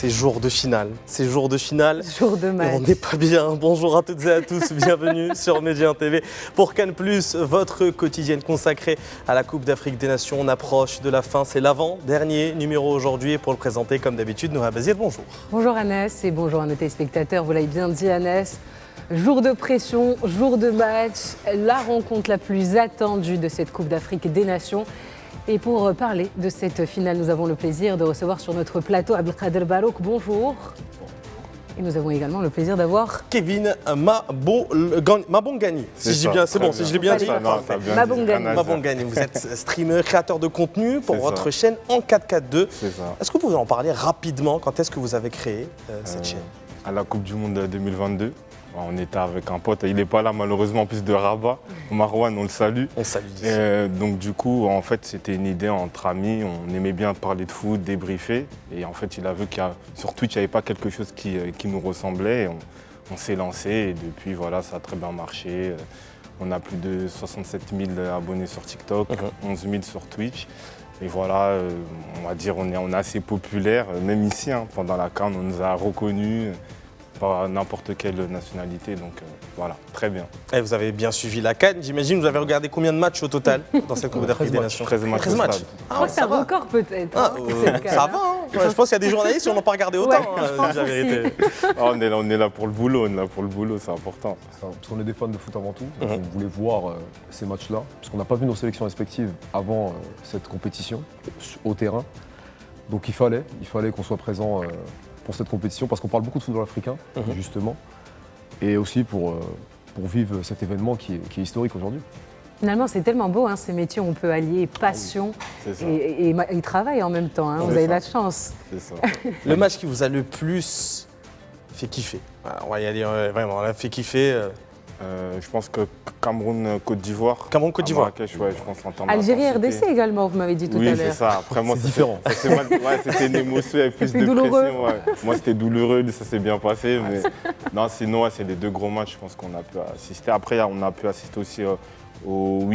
C'est jour de finale. C'est jour de finale. Jour de match. Et on n'est pas bien. Bonjour à toutes et à tous. Bienvenue sur Médien TV pour Cannes+, votre quotidienne consacrée à la Coupe d'Afrique des Nations. On approche de la fin. C'est l'avant-dernier numéro aujourd'hui. Et pour le présenter, comme d'habitude, Noah Bazir, bonjour. Bonjour Anas et bonjour à nos téléspectateurs. Vous l'avez bien dit Anas. Jour de pression, jour de match, la rencontre la plus attendue de cette Coupe d'Afrique des Nations. Et pour parler de cette finale, nous avons le plaisir de recevoir sur notre plateau Abdelkader Barouk. Bonjour. Et nous avons également le plaisir d'avoir Kevin Mabongani. Si je dis bien, c'est bon, si je l'ai bien dit. Mabongani, vous êtes streamer, créateur de contenu pour votre chaîne En 442. Est-ce que vous pouvez en parler rapidement? Quand est-ce que vous avez créé cette chaîne? À la Coupe du Monde 2022. On était avec un pote, il n'est pas là malheureusement, en plus de Rabat. Marouane, on le salue. On salue. Donc du coup, en fait, c'était une idée entre amis. On aimait bien parler de foot, débriefer. Et en fait, il a vu sur Twitch, il n'y avait pas quelque chose qui nous ressemblait. Et on s'est lancé et depuis, voilà, ça a très bien marché. On a plus de 67 000 abonnés sur TikTok, 11 000 sur Twitch. Et voilà, on va dire, on est assez populaire, même ici, pendant la CAN, on nous a reconnus. Pas n'importe quelle nationalité, donc voilà, très bien. Et vous avez bien suivi la CAN, j'imagine. Vous avez regardé combien de matchs au total dans cette Coupe d'Afrique des Nations? 13 matchs. 13 matchs. Je crois que c'est un record peut-être. Ça va, je pense qu'il y a des journalistes qui n'en ont pas regardé autant, la vérité. On est là pour le boulot, c'est important. Parce qu'on est des fans de foot avant tout, on voulait voir ces matchs-là, parce qu'on n'a pas vu nos sélections respectives avant cette compétition, au terrain. Donc il fallait qu'on soit présent pour cette compétition, parce qu'on parle beaucoup de football africain, justement, et aussi pour vivre cet événement qui est historique aujourd'hui. Finalement, c'est tellement beau, ces métiers où on peut allier passion et travail en même temps. Vous avez de la chance. C'est ça. Le match qui vous a le plus fait kiffer, on va y aller vraiment, on a fait kiffer. Je pense que Cameroun-Côte d'Ivoire. Cameroun-Côte d'Ivoire. Je pense en termes Algérie-RDC également, vous m'avez dit tout à l'heure. Oui, c'est ça. Après, moi, c'est différent. C'était une émotion avec plus de douloureux. pression. Ouais. Moi, c'était douloureux, ça s'est bien passé. Mais non, sinon, c'est les deux gros matchs, je pense qu'on a pu assister. Après, on a pu assister aussi au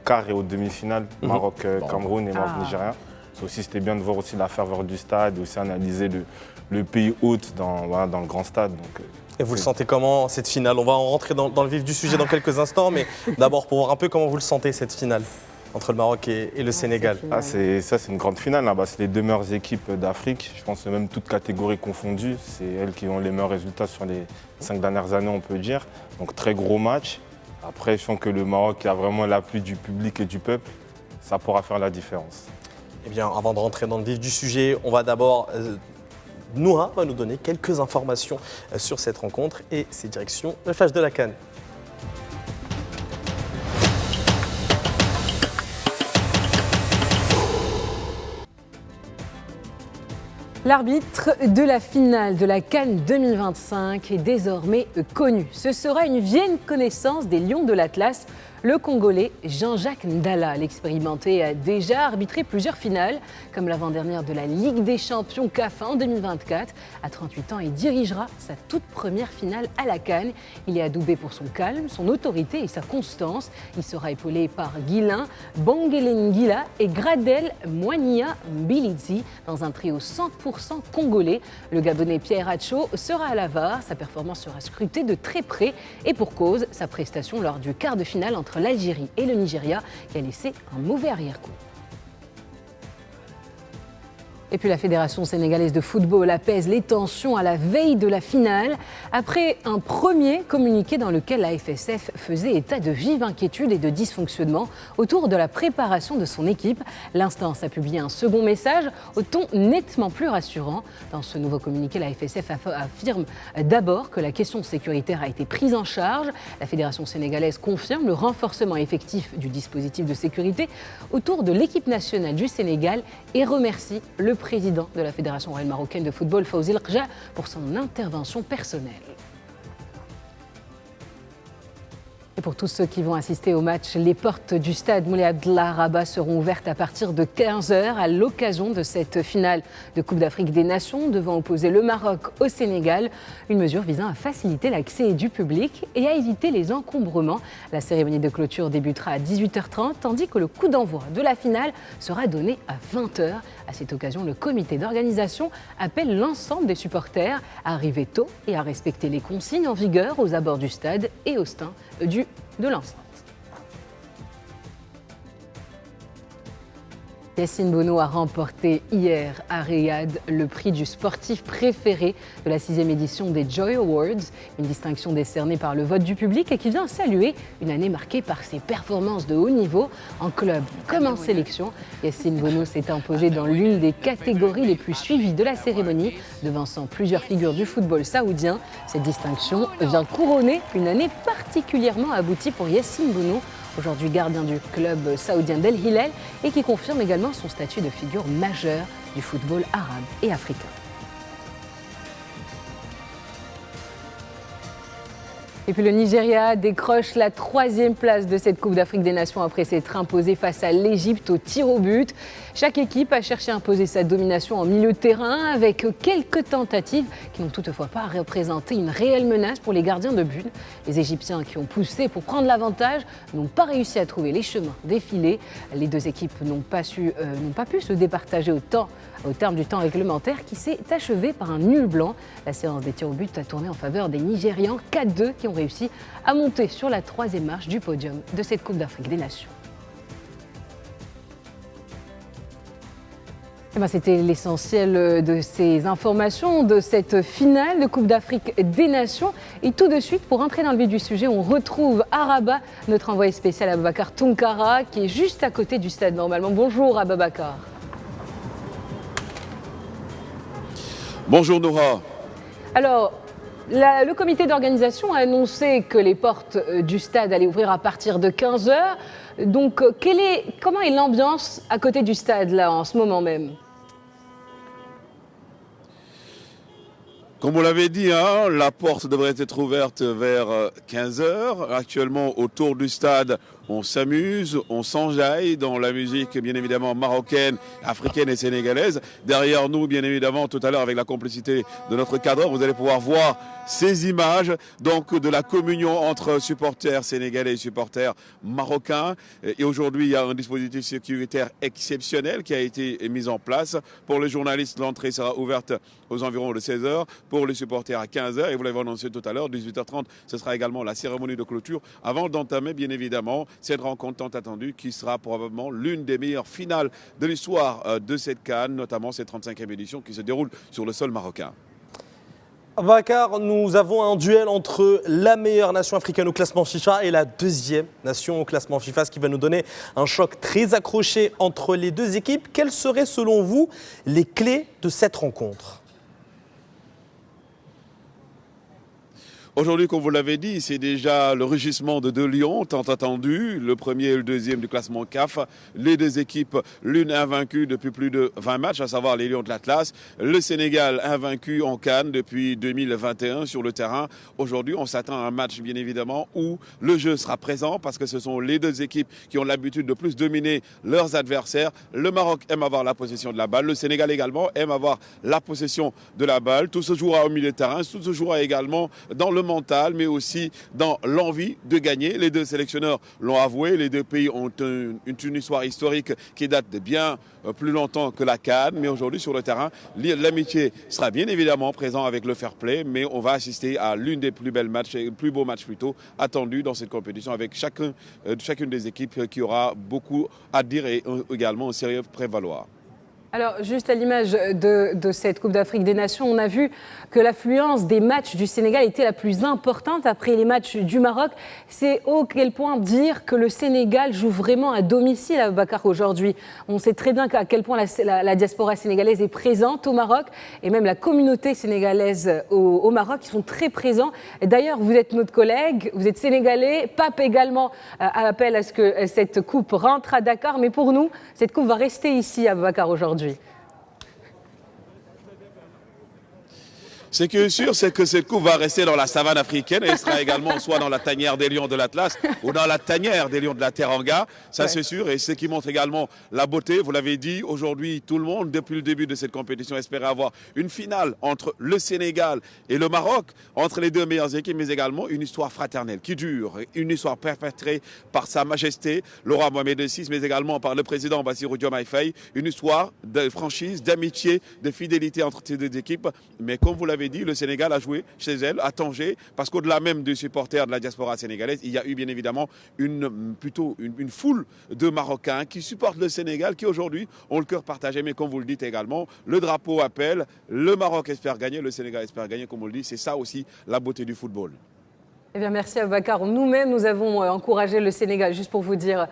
quart et aux demi-finales, Maroc-Cameroun et Maroc-Nigéria. C'était bien de voir aussi la ferveur du stade et aussi analyser le pays hôte dans le grand stade. Donc, et vous le sentez comment, cette finale? On va en rentrer dans le vif du sujet dans quelques instants, mais d'abord pour voir un peu comment vous le sentez, cette finale entre le Maroc et le Sénégal. C'est une grande finale. Là-bas. C'est les deux meilleures équipes d'Afrique. Je pense que même toutes catégories confondues. C'est elles qui ont les meilleurs résultats sur les 5 dernières années, on peut dire. Donc très gros match. Après, je sens que le Maroc a vraiment l'appui du public et du peuple. Ça pourra faire la différence. Eh bien, avant de rentrer dans le vif du sujet, on va d'abord... Noura va nous donner quelques informations sur cette rencontre et ses directions. Le flash de la CAN. L'arbitre de la finale de la CAN 2025 est désormais connu. Ce sera une vieille connaissance des Lions de l'Atlas. Le Congolais Jean-Jacques Ndala, l'expérimenté, a déjà arbitré plusieurs finales, comme l'avant-dernière de la Ligue des Champions CAF en 2024. À 38 ans, il dirigera sa toute première finale à la CAN. Il est adoubé pour son calme, son autorité et sa constance. Il sera épaulé par Guilain, Banguele Ngila et Gradel Moignia Mbilidzi dans un trio 100% congolais. Le Gabonais Pierre Hacho sera à la VAR. Sa performance sera scrutée de très près et pour cause, sa prestation lors du quart de finale entre l'Algérie et le Nigeria qui a laissé un mauvais arrière-coup. Et puis la Fédération sénégalaise de football apaise les tensions à la veille de la finale après un premier communiqué dans lequel la FSF faisait état de vives inquiétudes et de dysfonctionnements autour de la préparation de son équipe. L'instance a publié un second message au ton nettement plus rassurant. Dans ce nouveau communiqué, la FSF affirme d'abord que la question sécuritaire a été prise en charge. La Fédération sénégalaise confirme le renforcement effectif du dispositif de sécurité autour de l'équipe nationale du Sénégal et remercie le président de la Fédération royale marocaine de football, Fawzi L'Rja, pour son intervention personnelle. Et pour tous ceux qui vont assister au match, les portes du stade Moulay Abdellah Rabat seront ouvertes à partir de 15h à l'occasion de cette finale de Coupe d'Afrique des Nations devant opposer le Maroc au Sénégal. Une mesure visant à faciliter l'accès du public et à éviter les encombrements. La cérémonie de clôture débutera à 18h30 tandis que le coup d'envoi de la finale sera donné à 20h. À cette occasion, le comité d'organisation appelle l'ensemble des supporters à arriver tôt et à respecter les consignes en vigueur aux abords du stade et au sein de l'enceinte. Yacine Bono a remporté hier à Riyad le prix du sportif préféré de la 6e édition des Joy Awards, une distinction décernée par le vote du public et qui vient saluer une année marquée par ses performances de haut niveau en club comme en sélection. Yacine Bono s'est imposé dans l'une des catégories les plus suivies de la cérémonie, devançant plusieurs figures du football saoudien. Cette distinction vient couronner une année particulièrement aboutie pour Yacine Bono, aujourd'hui gardien du club saoudien d'El Hilal et qui confirme également son statut de figure majeure du football arabe et africain. Et puis le Nigeria décroche la 3e place de cette Coupe d'Afrique des Nations après s'être imposé face à l'Égypte au tir au but. Chaque équipe a cherché à imposer sa domination en milieu de terrain avec quelques tentatives qui n'ont toutefois pas représenté une réelle menace pour les gardiens de but. Les Égyptiens qui ont poussé pour prendre l'avantage n'ont pas réussi à trouver les chemins défilés. Les deux équipes n'ont pas pu se départager au terme du temps réglementaire qui s'est achevé par un nul blanc. La séance des tirs au but a tourné en faveur des Nigérians 4-2 qui ont réussi à monter sur la 3e marche du podium de cette Coupe d'Afrique des Nations. C'était l'essentiel de ces informations de cette finale de Coupe d'Afrique des Nations. Et tout de suite, pour entrer dans le vif du sujet, on retrouve à Rabat notre envoyé spécial Ababakar Tounkara qui est juste à côté du stade normalement. Bonjour Ababakar. Bonjour Noura. Alors, le comité d'organisation a annoncé que les portes du stade allaient ouvrir à partir de 15h. Donc, comment est l'ambiance à côté du stade là en ce moment même ? Comme vous l'avez dit, la porte devrait être ouverte vers 15h. Actuellement, autour du stade, on s'amuse, on s'enjaille dans la musique, bien évidemment, marocaine, africaine et sénégalaise. Derrière nous, bien évidemment, tout à l'heure, avec la complicité de notre cadre, vous allez pouvoir voir ces images donc de la communion entre supporters sénégalais et supporters marocains. Et aujourd'hui, il y a un dispositif sécuritaire exceptionnel qui a été mis en place. Pour les journalistes, l'entrée sera ouverte aux environs de 16h. Pour les supporters à 15h. Et vous l'avez annoncé tout à l'heure, 18h30, ce sera également la cérémonie de clôture avant d'entamer, bien évidemment, cette rencontre tant attendue qui sera probablement l'une des meilleures finales de l'histoire de cette CAN, notamment cette 35e édition qui se déroule sur le sol marocain. Bakar, nous avons un duel entre la meilleure nation africaine au classement FIFA et la 2e nation au classement FIFA, ce qui va nous donner un choc très accroché entre les deux équipes. Quelles seraient selon vous les clés de cette rencontre ? Aujourd'hui, comme vous l'avez dit, c'est déjà le rugissement de deux lions, tant attendu, le premier et le deuxième du classement CAF. Les deux équipes, l'une invaincue depuis plus de 20 matchs, à savoir les Lions de l'Atlas. Le Sénégal invaincu en CAN depuis 2021 sur le terrain. Aujourd'hui, on s'attend à un match, bien évidemment, où le jeu sera présent parce que ce sont les deux équipes qui ont l'habitude de plus dominer leurs adversaires. Le Maroc aime avoir la possession de la balle. Le Sénégal également aime avoir la possession de la balle. Tout se jouera au milieu de terrain. Tout se jouera également dans le mental, mais aussi dans l'envie de gagner. Les deux sélectionneurs l'ont avoué, les deux pays ont une histoire historique qui date de bien plus longtemps que la CAN, mais aujourd'hui sur le terrain, l'amitié sera bien évidemment présent avec le fair play, mais on va assister à l'une des plus belles matchs, plus beaux matchs plutôt, attendus dans cette compétition avec chacune des équipes qui aura beaucoup à dire et également un sérieux prévaloir. Alors, juste à l'image de cette Coupe d'Afrique des Nations, on a vu que l'affluence des matchs du Sénégal était la plus importante après les matchs du Maroc. C'est au quel point dire que le Sénégal joue vraiment à domicile à Bakar aujourd'hui. On sait très bien à quel point la diaspora sénégalaise est présente au Maroc et même la communauté sénégalaise au Maroc, ils sont très présents. D'ailleurs, vous êtes notre collègue, vous êtes sénégalais. Pape également appelle à ce que cette coupe rentre à Dakar. Mais pour nous, cette coupe va rester ici à Bakar aujourd'hui. Ce qui est sûr, c'est que cette coupe va rester dans la savane africaine et elle sera également soit dans la tanière des lions de l'Atlas ou dans la tanière des lions de la Teranga. Ça, c'est sûr. Et ce qui montre également la beauté, vous l'avez dit, aujourd'hui, tout le monde, depuis le début de cette compétition, espérait avoir une finale entre le Sénégal et le Maroc, entre les deux meilleures équipes, mais également une histoire fraternelle qui dure, une histoire perpétrée par Sa Majesté, le roi Mohamed VI, mais également par le président Bassirou Diomaye Faye, une histoire de franchise, d'amitié, de fidélité entre ces deux équipes. Mais comme vous l'avez dit, le Sénégal a joué chez elle, à Tanger, parce qu'au-delà même des supporters de la diaspora sénégalaise, il y a eu bien évidemment une foule de Marocains qui supportent le Sénégal, qui aujourd'hui ont le cœur partagé. Mais comme vous le dites également, le drapeau appelle, le Maroc espère gagner, le Sénégal espère gagner, comme on le dit. C'est ça aussi la beauté du football. Eh bien, merci Aboubacar. Nous-mêmes, nous avons encouragé le Sénégal, juste pour vous dire,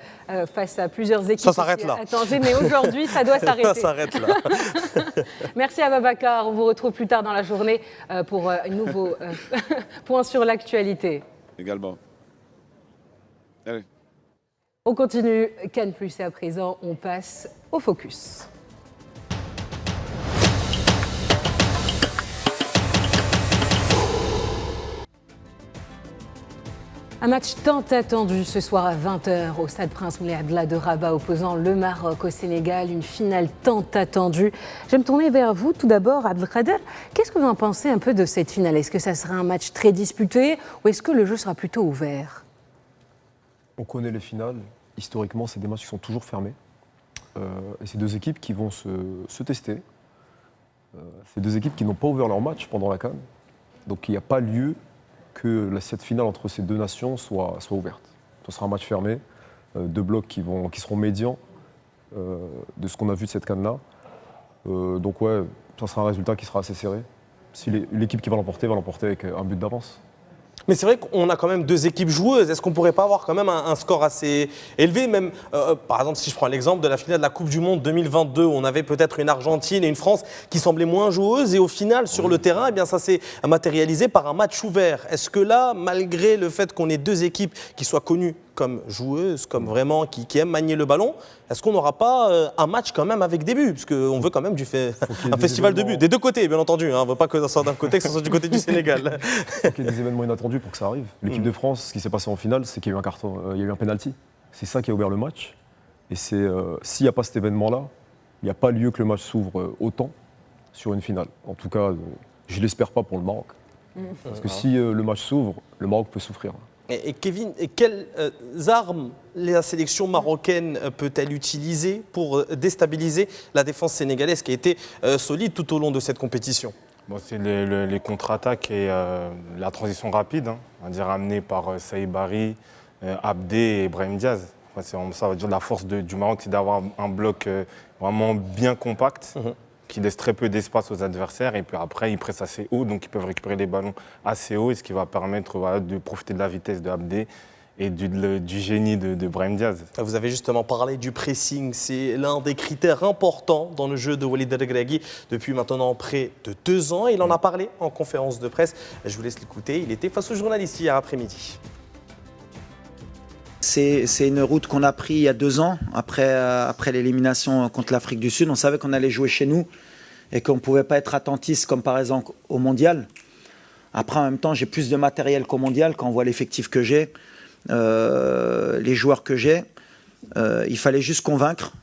face à plusieurs équipes. Ça s'arrête là. À Tanger, mais aujourd'hui, ça doit s'arrêter. Ça s'arrête là. Merci Aboubacar. On vous retrouve plus tard dans la journée pour un nouveau point sur l'actualité. Également. Allez. On continue. Cannes+, et à présent, on passe au focus. Un match tant attendu ce soir à 20h au Stade Prince Moulay Abdallah de Rabat opposant le Maroc au Sénégal. Une finale tant attendue. Je vais me tourner vers vous tout d'abord, Abdelkader. Qu'est-ce que vous en pensez un peu de cette finale? Est-ce que ça sera un match très disputé ou est-ce que le jeu sera plutôt ouvert? On connaît les finales. Historiquement, c'est des matchs qui sont toujours fermés. Et c'est deux équipes qui vont se tester. C'est deux équipes qui n'ont pas ouvert leur match pendant la CAN. Donc il n'y a pas lieu que cette finale entre ces deux nations soit ouverte. Ce sera un match fermé, deux blocs qui seront médians de ce qu'on a vu de cette CAN-là. Donc ouais, ça sera un résultat qui sera assez serré. Si l'équipe qui va l'emporter avec un but d'avance. Mais c'est vrai qu'on a quand même deux équipes joueuses. Est-ce qu'on ne pourrait pas avoir quand même un score assez élevé même, par exemple, si je prends l'exemple de la finale de la Coupe du Monde 2022, où on avait peut-être une Argentine et une France qui semblaient moins joueuses. Et au final, sur le terrain, eh bien, ça s'est matérialisé par un match ouvert. Est-ce que là, malgré le fait qu'on ait deux équipes qui soient connues comme joueuses, comme vraiment qui aiment manier le ballon, est-ce qu'on n'aura pas un match quand même avec des buts? Parce qu'on veut quand même un festival de buts. Des deux côtés, bien entendu. On ne veut pas que ça soit d'un côté, que ce soit du côté du Sénégal. Il faut qu'il y ait des événements inattendus pour que ça arrive. L'équipe de France, ce qui s'est passé en finale, c'est qu'il y a eu un carton, il y a eu un penalty. C'est ça qui a ouvert le match. Et s'il n'y a pas cet événement-là, il n'y a pas lieu que le match s'ouvre autant sur une finale. En tout cas, je ne l'espère pas pour le Maroc. Parce que si le match s'ouvre, le Maroc peut souffrir. Et Kevin, quelles armes la sélection marocaine peut-elle utiliser pour déstabiliser la défense sénégalaise qui a été solide tout au long de cette compétition? C'est les contre-attaques et la transition rapide, on va dire amenée par Saïd Barry, Abdé et Brahim Diaz. Ça va dire la force du Maroc, c'est d'avoir un bloc vraiment bien compact. Qui laisse très peu d'espace aux adversaires et puis après ils pressent assez haut, donc ils peuvent récupérer les ballons assez haut, et ce qui va permettre de profiter de la vitesse de Abdé et du génie de Brahim Diaz. Vous avez justement parlé du pressing, c'est l'un des critères importants dans le jeu de Walid Regragui depuis maintenant près de 2 ans. Il en a parlé en conférence de presse, je vous laisse l'écouter, il était face aux journalistes hier après-midi. C'est une route qu'on a prise il y a 2 ans, après l'élimination contre l'Afrique du Sud. On savait qu'on allait jouer chez nous et qu'on ne pouvait pas être attentiste comme par exemple au Mondial. Après, en même temps, j'ai plus de matériel qu'au Mondial quand on voit l'effectif que j'ai, les joueurs que j'ai. Il fallait juste convaincre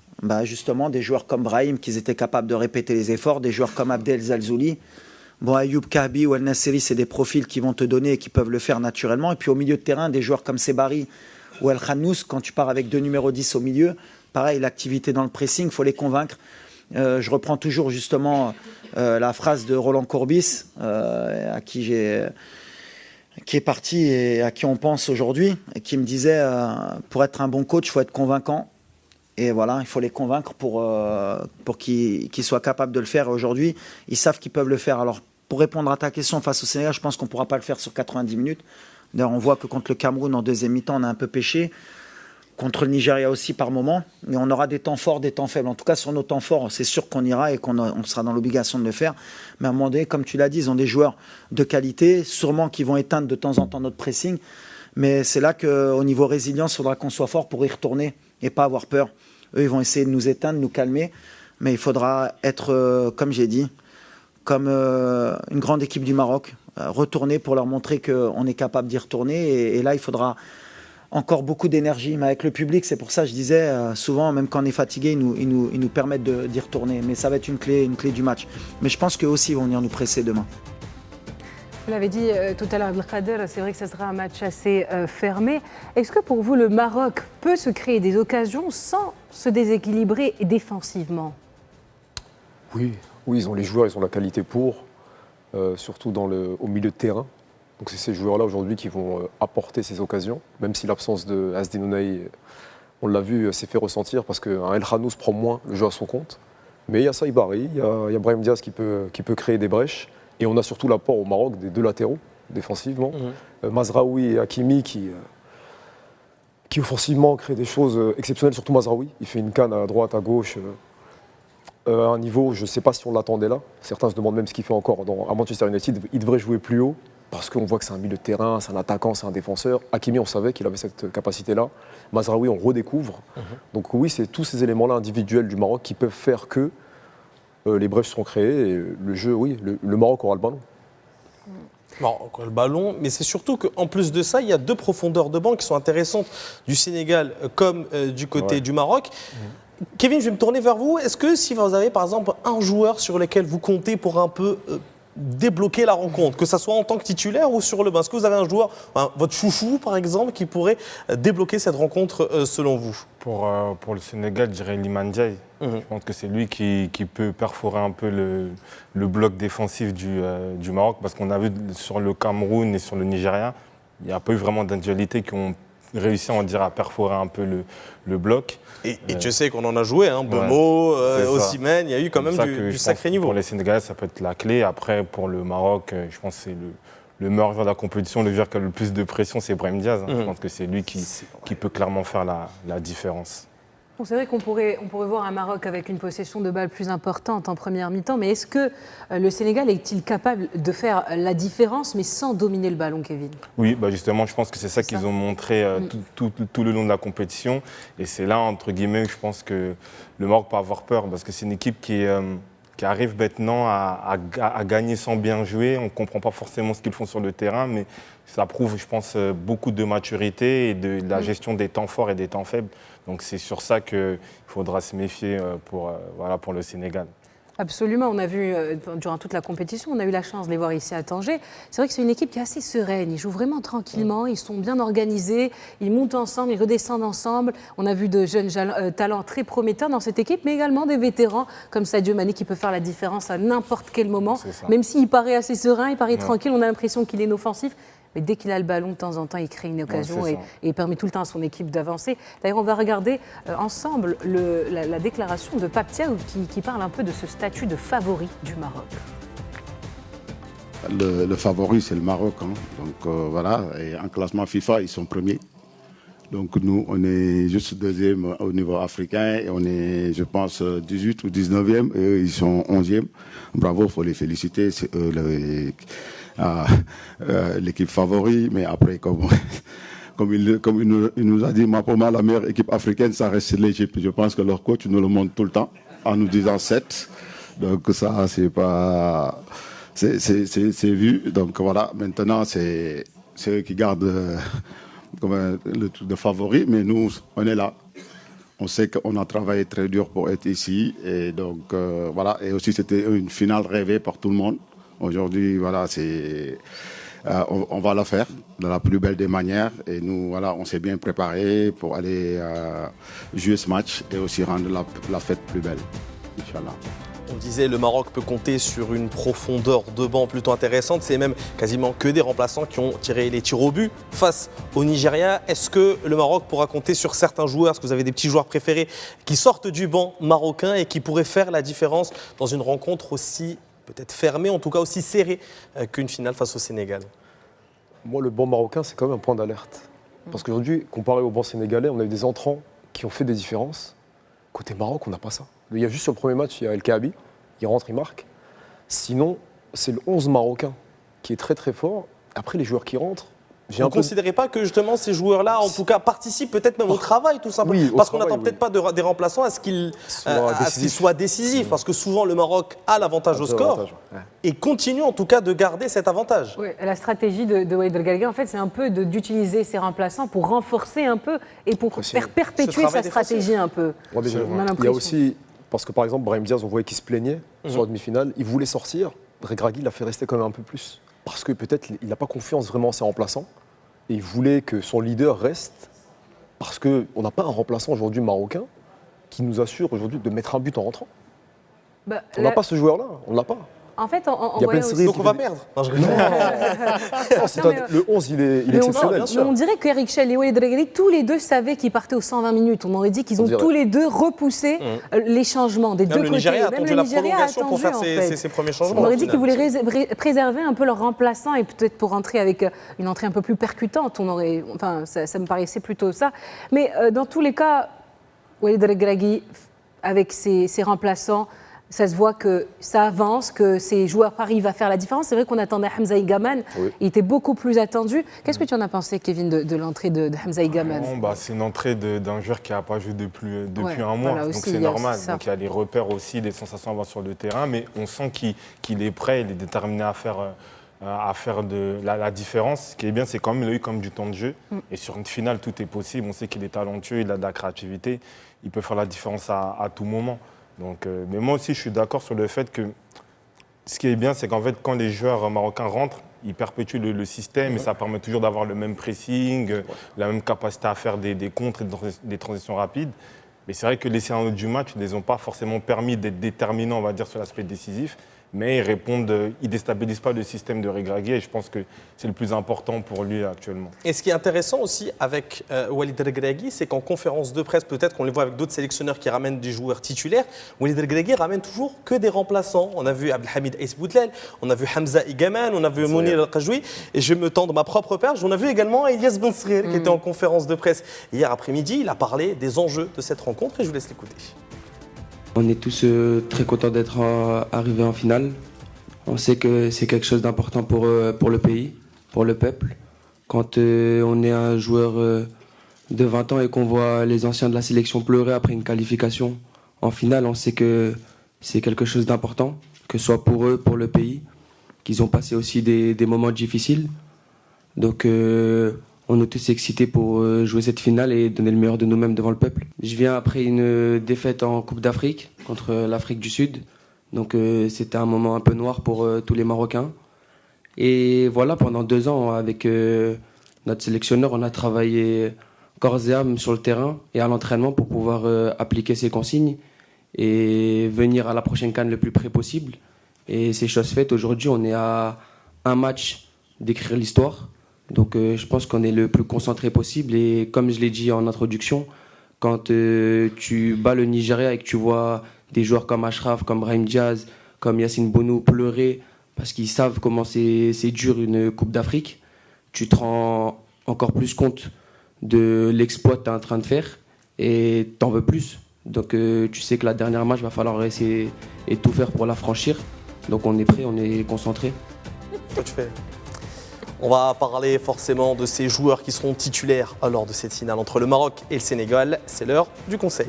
justement des joueurs comme Brahim qu'ils étaient capables de répéter les efforts, des joueurs comme Abdel Zalzouli. Ayoub Kahbi ou El Nasseri, c'est des profils qui vont te donner et qui peuvent le faire naturellement. Et puis au milieu de terrain, des joueurs comme Sebari ou El Khannous, quand tu pars avec 2 numéros 10 au milieu, pareil, l'activité dans le pressing, il faut les convaincre. Je reprends toujours justement la phrase de Roland Courbis, qui est parti et à qui on pense aujourd'hui, et qui me disait pour être un bon coach, il faut être convaincant. Et voilà, il faut les convaincre pour qu'ils soient capables de le faire. Et aujourd'hui, ils savent qu'ils peuvent le faire. Alors, pour répondre à ta question face au Sénégal, je pense qu'on ne pourra pas le faire sur 90 minutes. D'ailleurs, on voit que contre le Cameroun, en deuxième mi-temps, on a un peu pêché. Contre le Nigeria aussi par moment. Mais on aura des temps forts, des temps faibles. En tout cas, sur nos temps forts, c'est sûr qu'on ira et qu'on sera dans l'obligation de le faire. Mais à un moment donné, comme tu l'as dit, ils ont des joueurs de qualité, sûrement qui vont éteindre de temps en temps notre pressing. Mais c'est là qu'au niveau résilience, il faudra qu'on soit fort pour y retourner et pas avoir peur. Eux, ils vont essayer de nous éteindre, de nous calmer. Mais il faudra être, comme j'ai dit, comme une grande équipe du Maroc, retourner pour leur montrer qu'on est capable d'y retourner. Et là, il faudra encore beaucoup d'énergie. Mais avec le public, c'est pour ça que je disais, souvent, même quand on est fatigué, ils nous permettent d'y retourner. Mais ça va être une clé du match. Mais je pense qu'eux aussi vont venir nous presser demain. Vous l'avez dit tout à l'heure, Abdelkader, c'est vrai que ce sera un match assez fermé. Est-ce que pour vous, le Maroc peut se créer des occasions sans se déséquilibrer défensivement ? Oui, ils ont les joueurs, ils ont la qualité pour, surtout au milieu de terrain. Donc c'est ces joueurs-là aujourd'hui qui vont apporter ces occasions, même si l'absence de Asdin Ounahi, on l'a vu, s'est fait ressentir parce qu'un El Khanous prend moins le jeu à son compte. Mais il y a Saïd Barry, il y a Brahim Diaz qui peut créer des brèches. Et on a surtout l'apport au Maroc des deux latéraux, défensivement. Mazraoui et Hakimi qui offensivement créent des choses exceptionnelles, surtout Mazraoui. Il fait une canne à droite, à gauche, à un niveau, je ne sais pas si on l'attendait là. Certains se demandent même ce qu'il fait encore à Manchester United. Il devrait jouer plus haut, parce qu'on voit que c'est un milieu de terrain, c'est un attaquant, c'est un défenseur. Hakimi, on savait qu'il avait cette capacité-là. Mazraoui, on redécouvre. Donc oui, c'est tous ces éléments-là individuels du Maroc qui peuvent faire que les brèches seront créées et le jeu, oui, le Maroc aura le ballon. Maroc aura le ballon, mais c'est surtout qu'en plus de ça, il y a deux profondeurs de banc qui sont intéressantes du Sénégal comme du côté du Maroc. Kevin, je vais me tourner vers vous. Est-ce que si vous avez par exemple un joueur sur lequel vous comptez pour un peu débloquer la rencontre, que ce soit en tant que titulaire ou sur le banc, est-ce que vous avez un joueur, votre chouchou par exemple, qui pourrait débloquer cette rencontre selon vous ? Pour le Sénégal, je dirais Iliman Ndiaye. Je pense que c'est lui qui peut perforer un peu le bloc défensif du Maroc, parce qu'on a vu sur le Cameroun et sur le Nigeria, il n'y a pas eu vraiment d'individualités qui ont réussi, on dirait, à perforer un peu le bloc. Et tu sais qu'on en a joué, Bomo, Osimhen, il y a eu quand même du sacré niveau. Pour les Sénégalais, ça peut être la clé. Après, pour le Maroc, je pense que c'est le meilleur joueur de la compétition, le joueur qui a le plus de pression, c'est Brahim Diaz. Je pense que c'est lui qui peut clairement faire la différence. Bon, c'est vrai qu'on pourrait voir un Maroc avec une possession de balle plus importante en première mi-temps, mais est-ce que le Sénégal est-il capable de faire la différence, mais sans dominer le ballon, Kevin ? Oui, justement, je pense que c'est ça qu'ils ont montré tout le long de la compétition. Et c'est là, entre guillemets, je pense que le Maroc peut avoir peur, parce que c'est une équipe qui arrive maintenant à gagner sans bien jouer. On ne comprend pas forcément ce qu'ils font sur le terrain, mais ça prouve, je pense, beaucoup de maturité et de la gestion des temps forts et des temps faibles. Donc c'est sur ça qu'il faudra se méfier pour le Sénégal. Absolument, on a vu durant toute la compétition, on a eu la chance de les voir ici à Tanger. C'est vrai que c'est une équipe qui est assez sereine, ils jouent vraiment tranquillement, ils sont bien organisés, ils montent ensemble, ils redescendent ensemble. On a vu de jeunes talents très prometteurs dans cette équipe, mais également des vétérans comme Sadio Mané qui peut faire la différence à n'importe quel moment. Même s'il paraît assez serein, il paraît tranquille, on a l'impression qu'il est inoffensif. Mais dès qu'il a le ballon, de temps en temps, il crée une occasion et il permet tout le temps à son équipe d'avancer. D'ailleurs, on va regarder ensemble la déclaration de Pape Thiaw qui parle un peu de ce statut de favori du Maroc. Le favori, c'est le Maroc. Donc voilà, et en classement FIFA, ils sont premiers. Donc nous, on est juste deuxième au niveau africain et on est, je pense, 18 ou 19e et eux, ils sont 11e. Bravo, il faut les féliciter. C'est eux l'équipe favori, mais après, comme il nous a dit, pour moi, la meilleure équipe africaine, ça reste l'Égypte. Je pense que leur coach nous le montre tout le temps en nous disant 7. Donc ça, c'est pas... C'est vu. Donc voilà, maintenant, c'est eux qui gardent le truc de favori, mais nous, on est là. On sait qu'on a travaillé très dur pour être ici. Et donc, voilà. Et aussi, c'était une finale rêvée par tout le monde. Aujourd'hui, voilà, on va la faire de la plus belle des manières. Et nous, voilà, on s'est bien préparé pour aller jouer ce match et aussi rendre la fête plus belle. Inch'Allah. On disait le Maroc peut compter sur une profondeur de banc plutôt intéressante. C'est même quasiment que des remplaçants qui ont tiré les tirs au but face au Nigeria. Est-ce que le Maroc pourra compter sur certains joueurs ? Est-ce que vous avez des petits joueurs préférés qui sortent du banc marocain et qui pourraient faire la différence dans une rencontre aussi peut-être fermée, en tout cas aussi serrée qu'une finale face au Sénégal ? Moi, le banc marocain, c'est quand même un point d'alerte. Parce qu'aujourd'hui, comparé au banc sénégalais, on a eu des entrants qui ont fait des différences. Côté Maroc, on n'a pas ça. Il y a juste sur le premier match, il y a El Kaabi, il rentre, il marque. Sinon, c'est le 11 marocain qui est très très fort. Après, les joueurs qui rentrent, Vous ne considérez pas que justement ces joueurs-là, en tout cas, participent peut-être même au travail, tout simplement? Oui, au parce qu'on travail, n'attend peut-être pas des remplaçants à ce qu'ils Soient soient décisifs. Parce que souvent, le Maroc a l'avantage au score et continue en tout cas de garder cet avantage. Oui, la stratégie de Walid Regragui, en fait, c'est un peu d'utiliser ses remplaçants pour renforcer un peu et pour faire perpétuer sa stratégie un peu. Ouais, mais On a il y a l'impression. aussi, parce que par exemple, Brahim Diaz, on voyait qu'il se plaignait sur la demi-finale, il voulait sortir, Regragui l'a fait rester quand même un peu plus. Parce que peut-être il n'a pas confiance vraiment en ses remplaçants. Et il voulait que son leader reste, parce qu'on n'a pas un remplaçant aujourd'hui marocain qui nous assure aujourd'hui de mettre un but en rentrant. Bah, On n'a pas ce joueur-là, on ne l'a pas. En fait, on Il y a voyait plein de aussi... séries Donc on va perdre. Non, je rigole. Le 11, il est exceptionnel. Mais on dirait qu'Eric Chell et Walid Regragui, tous les deux savaient qu'ils partaient aux 120 minutes. On aurait dit qu'ils ont tous les deux repoussé les changements des deux Même le côtés. Nigeria a Même attendu le la Nigeria a prolongation pour attendu, faire en fait. ses premiers changements. On aurait au dit qu'ils final. voulaient préserver un peu leurs remplaçants et peut-être pour rentrer avec une entrée un peu plus percutante. Ça me paraissait plutôt ça. Mais dans tous les cas, Walid Regragui, avec ses remplaçants, ça se voit que ça avance, que ces joueurs arrivent à faire la différence. C'est vrai qu'on attendait Hamza Igaman, il était beaucoup plus attendu. Qu'est-ce que tu en as pensé, Kevin, de l'entrée de Hamza Igaman? C'est une entrée d'un joueur qui n'a pas joué depuis un mois, voilà, donc aussi, c'est normal. ça. Donc il y a les repères aussi, des sensations à avoir sur le terrain, mais on sent qu'il est prêt, il est déterminé à faire la différence. Ce qui est bien, c'est quand même il a eu comme du temps de jeu. Et sur une finale, tout est possible. On sait qu'il est talentueux, il a de la créativité, il peut faire la différence à tout moment. Donc, mais moi aussi, je suis d'accord sur le fait que ce qui est bien, c'est qu'en fait, quand les joueurs marocains rentrent, ils perpétuent le système et ça permet toujours d'avoir le même pressing, la même capacité à faire des contres et des transitions rapides. Mais c'est vrai que les scénarios du match ne les ont pas forcément permis d'être déterminants, on va dire, sur l'aspect décisif. Mais ils ne déstabilisent pas le système de Regragui et je pense que c'est le plus important pour lui actuellement. Et ce qui est intéressant aussi avec Walid Regragui, c'est qu'en conférence de presse, peut-être qu'on les voit avec d'autres sélectionneurs qui ramènent des joueurs titulaires, Walid Regragui ramène toujours que des remplaçants. On a vu Abdelhamid Aïs Boutlel, on a vu Hamza Igaman, on a vu Mounir El-Qajoui, et je vais me tendre ma propre perche, on a vu également Elias Bensrir qui était en conférence de presse hier après-midi. Il a parlé des enjeux de cette rencontre et je vous laisse l'écouter. On est tous très contents d'être arrivés en finale. On sait que c'est quelque chose d'important pour le pays, pour le peuple. Quand on est un joueur de 20 ans et qu'on voit les anciens de la sélection pleurer après une qualification en finale, on sait que c'est quelque chose d'important, que ce soit pour eux, pour le pays, qu'ils ont passé aussi des moments difficiles. Donc on est tous excités pour jouer cette finale et donner le meilleur de nous-mêmes devant le peuple. Je viens après une défaite en Coupe d'Afrique contre l'Afrique du Sud. Donc c'était un moment un peu noir pour tous les Marocains. Et voilà, pendant 2 ans, avec notre sélectionneur, on a travaillé corps et âme sur le terrain et à l'entraînement pour pouvoir appliquer ces consignes et venir à la prochaine CAN le plus près possible. Et c'est chose faite. Aujourd'hui, on est à un match d'écrire l'histoire. Donc je pense qu'on est le plus concentré possible et comme je l'ai dit en introduction, quand tu bats le Nigeria et que tu vois des joueurs comme Ashraf, comme Brahim Diaz, comme Yacine Bounou pleurer parce qu'ils savent comment c'est dur une Coupe d'Afrique, tu te rends encore plus compte de l'exploit que tu es en train de faire et t'en veux plus. Donc tu sais que la dernière match, il va falloir essayer et tout faire pour la franchir. Donc on est prêt, on est concentré. Toi, tu fais. On va parler forcément de ces joueurs qui seront titulaires lors de cette finale entre le Maroc et le Sénégal. C'est l'heure du conseil.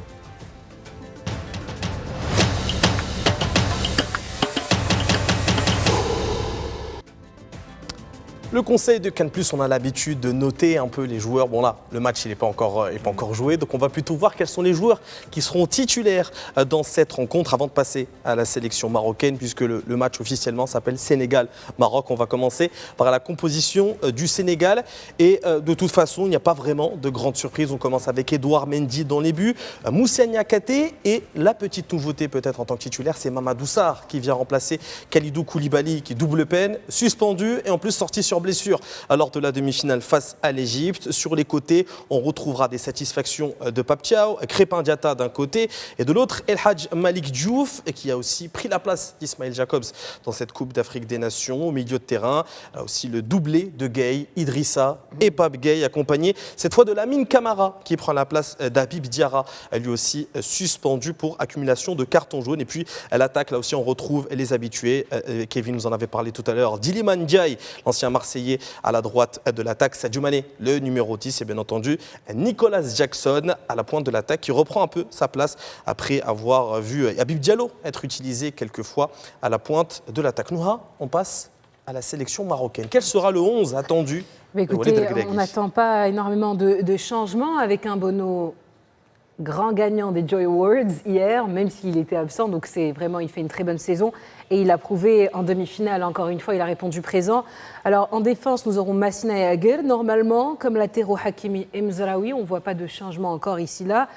Le conseil de Cannes+, on a l'habitude de noter un peu les joueurs. Bon là, le match il n'est pas encore joué, donc on va plutôt voir quels sont les joueurs qui seront titulaires dans cette rencontre avant de passer à la sélection marocaine, puisque le match officiellement s'appelle Sénégal-Maroc. On va commencer par la composition du Sénégal et de toute façon, il n'y a pas vraiment de grande surprise. On commence avec Edouard Mendy dans les buts, Moussa Niakhaté et la petite nouveauté peut-être en tant que titulaire, c'est Mamadou Sarr qui vient remplacer Kalidou Koulibaly qui double peine, suspendu et en plus sorti sur blessure lors de la demi-finale face à l'Égypte. Sur les côtés, on retrouvera des satisfactions de Pape Thiaw, Crépin Diatta d'un côté et de l'autre El Hadj Malik Diouf qui a aussi pris la place d'Ismaël Jacobs dans cette Coupe d'Afrique des Nations. Au milieu de terrain, là aussi le doublé de Gueye, Idrissa et Pape Gueye accompagné cette fois de Lamine Camara qui prend la place d'Habib Diarra, lui aussi suspendu pour accumulation de cartons jaunes. Et puis à l'attaque, là aussi on retrouve les habitués. Kevin nous en avait parlé tout à l'heure. Diliman Ndiaye, l'ancien Marseillais Marseillais à la droite de l'attaque, Sadio Mané, le numéro 10, et bien entendu Nicolas Jackson à la pointe de l'attaque qui reprend un peu sa place après avoir vu Habib Diallo être utilisé quelquefois à la pointe de l'attaque. Nouha, on passe à la sélection marocaine. Quel sera le 11 attendu? Mais écoutez, on n'attend pas énormément de changements avec un Bono grand gagnant des Joy Awards hier, même s'il était absent. Donc c'est vraiment, il fait une très bonne saison et il a prouvé en demi-finale. Encore une fois, il a répondu présent. Alors en défense, nous aurons Massina et Aguer normalement, comme latéraux Hakimi et Mzraoui. On ne voit pas de changement encore ici-là.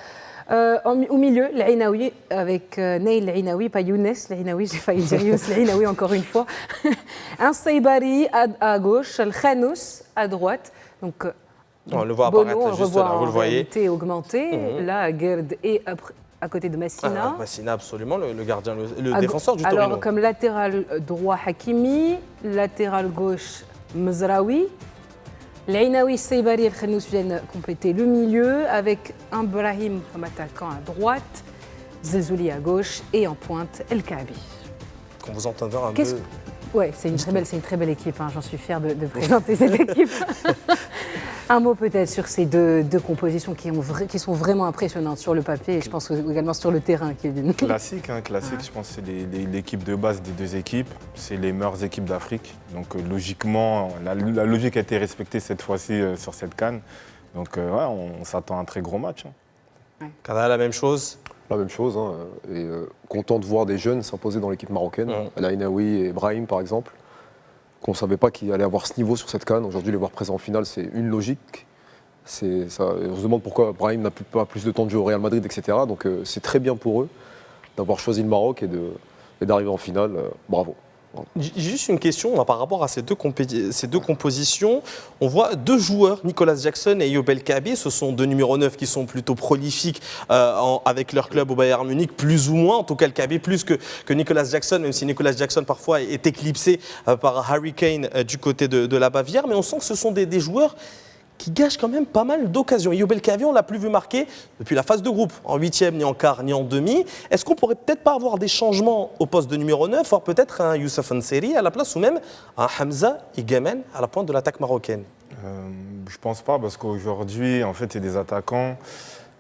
Au milieu, l'Ainaoui avec Neil l'Ainaoui, pas Younes l'Ainaoui, j'ai failli dire Younes l'Ainaoui encore une fois. Un Saibari à gauche, le Khanous à droite. Donc, on le voit Bono, apparaître juste là, vous le voyez. Augmenté. Là, Gerd est à côté de Massina. Massina, absolument, le gardien, le défenseur du Torino. Alors, comme latéral droit, Hakimi, latéral gauche, Mzraoui. L'Ainaoui, Saibari et Khanous viennent compléter le milieu avec un Brahim comme attaquant à droite, Zelzouli à gauche et en pointe El Kaabi. Quand vous entendez un peu... Oui, c'est une très belle équipe, hein. J'en suis fière de présenter cette équipe. Un mot peut-être sur ces deux compositions qui sont vraiment impressionnantes sur le papier et je pense également sur le terrain, Kevin. Classique, je pense que c'est l'équipe de base des deux équipes. C'est les meilleures équipes d'Afrique. Donc logiquement, la logique a été respectée cette fois-ci sur cette CAN. Donc on s'attend à un très gros match. Kada, la même chose? La même chose, hein. Et content de voir des jeunes s'imposer dans l'équipe marocaine. L'Ainaoui et Brahim par exemple, qu'on ne savait pas qu'il allait avoir ce niveau sur cette CAN. Aujourd'hui, les voir présents en finale, c'est une logique. On se demande pourquoi Brahim n'a pas plus de temps de jeu au Real Madrid, etc. Donc c'est très bien pour eux d'avoir choisi le Maroc et d'arriver en finale. Bravo. Juste une question par rapport à ces deux compositions. On voit deux joueurs, Nicolas Jackson et Ayoub El Kaabi. Ce sont deux numéros 9 qui sont plutôt prolifiques avec leur club au Bayern Munich, plus ou moins. En tout cas, El Kaabi plus que Nicolas Jackson, même si Nicolas Jackson parfois est éclipsé par Harry Kane du côté de la Bavière. Mais on sent que ce sont des joueurs qui gâche quand même pas mal d'occasions. Ayoub El Kaabi, on ne l'a plus vu marquer depuis la phase de groupe, en huitième, ni en quart, ni en demi. Est-ce qu'on pourrait peut-être pas avoir des changements au poste de numéro 9, voire peut-être un Youssef Nseri à la place, ou même un Hamza Igemen à la pointe de l'attaque marocaine? Je pense pas, parce qu'aujourd'hui, en fait, c'est des attaquants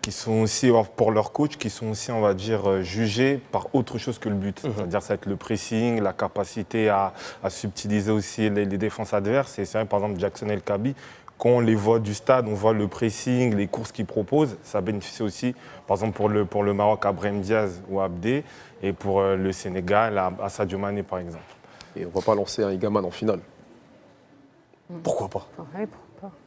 qui sont aussi, pour leur coach, qui sont aussi, on va dire, jugés par autre chose que le but. C'est-à-dire, ça va être le pressing, la capacité à subtiliser aussi les défenses adverses. Et c'est vrai, par exemple, Jackson El Kaabi, quand on les voit du stade, on voit le pressing, les courses qu'ils proposent. Ça bénéficie aussi, par exemple, pour le Maroc, à Brahim Diaz ou Abdé, et pour le Sénégal, à Sadio Mané, par exemple. Et on ne va pas lancer un Igaman en finale. Pourquoi pas? Ouais,